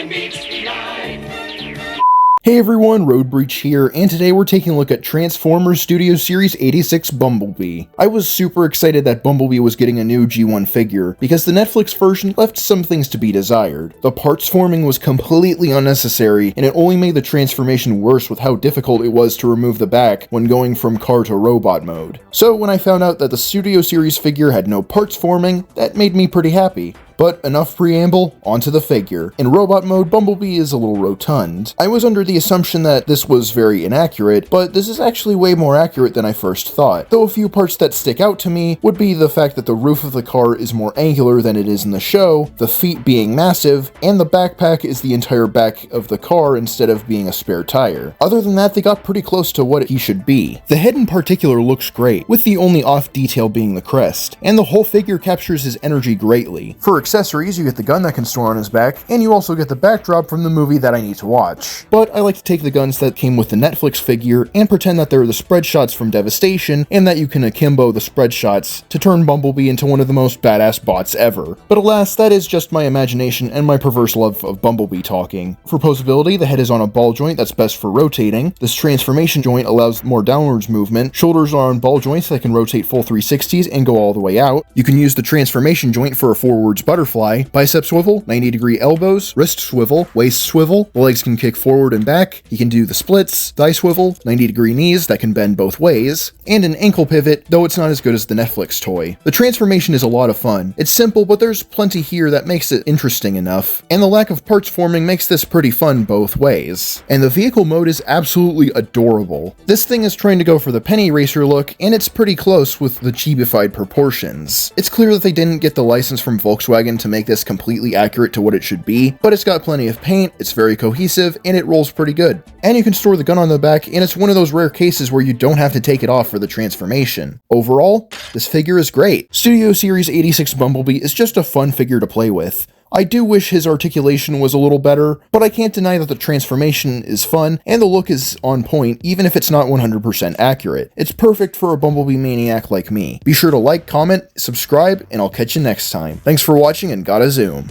nothing beats the eye. Hey everyone, Road Breach here, and today we're taking a look at Transformers Studio Series 86 Bumblebee. I was super excited that Bumblebee was getting a new G1 figure, because the Netflix version left some things to be desired. The parts forming was completely unnecessary, and it only made the transformation worse with how difficult it was to remove the back when going from car to robot mode. So when I found out that the Studio Series figure had no parts forming, that made me pretty happy. But enough preamble, onto the figure. In robot mode, Bumblebee is a little rotund. I was under the assumption that this was very inaccurate, but this is actually way more accurate than I first thought. Though a few parts that stick out to me would be the fact that the roof of the car is more angular than it is in the show, the feet being massive, and the backpack is the entire back of the car instead of being a spare tire. Other than that, they got pretty close to what he should be. The head in particular looks great, with the only off detail being the crest, and the whole figure captures his energy greatly. For accessories, you get the gun that can store on his back, and you also get the backdrop from the movie that I need to watch. But I like to take the guns that came with the Netflix figure and pretend that they're the spread shots from Devastation, and that you can akimbo the spread shots to turn Bumblebee into one of the most badass bots ever. But alas, that is just my imagination and my perverse love of Bumblebee talking. For posability, the head is on a ball joint that's best for rotating. This transformation joint allows more downwards movement. Shoulders are on ball joints that can rotate full 360s and go all the way out. You can use the transformation joint for a forwards butterfly, bicep swivel, 90-degree elbows, wrist swivel, waist swivel, the legs can kick forward and back, you can do the splits, thigh swivel, 90-degree knees that can bend both ways, and an ankle pivot, though it's not as good as the Netflix toy. The transformation is a lot of fun. It's simple, but there's plenty here that makes it interesting enough, and the lack of parts forming makes this pretty fun both ways. And the vehicle mode is absolutely adorable. This thing is trying to go for the penny racer look, and it's pretty close with the chibified proportions. It's clear that they didn't get the license from Volkswagen to make this completely accurate to what it should be, but it's got plenty of paint, it's very cohesive, and it rolls pretty good. And you can store the gun on the back, and it's one of those rare cases where you don't have to take it off for the transformation. Overall, this figure is great. Studio Series 86 Bumblebee is just a fun figure to play with. I do wish his articulation was a little better, but I can't deny that the transformation is fun and the look is on point even if it's not 100% accurate. It's perfect for a Bumblebee maniac like me. Be sure to like, comment, subscribe, and I'll catch you next time. Thanks for watching and gotta zoom.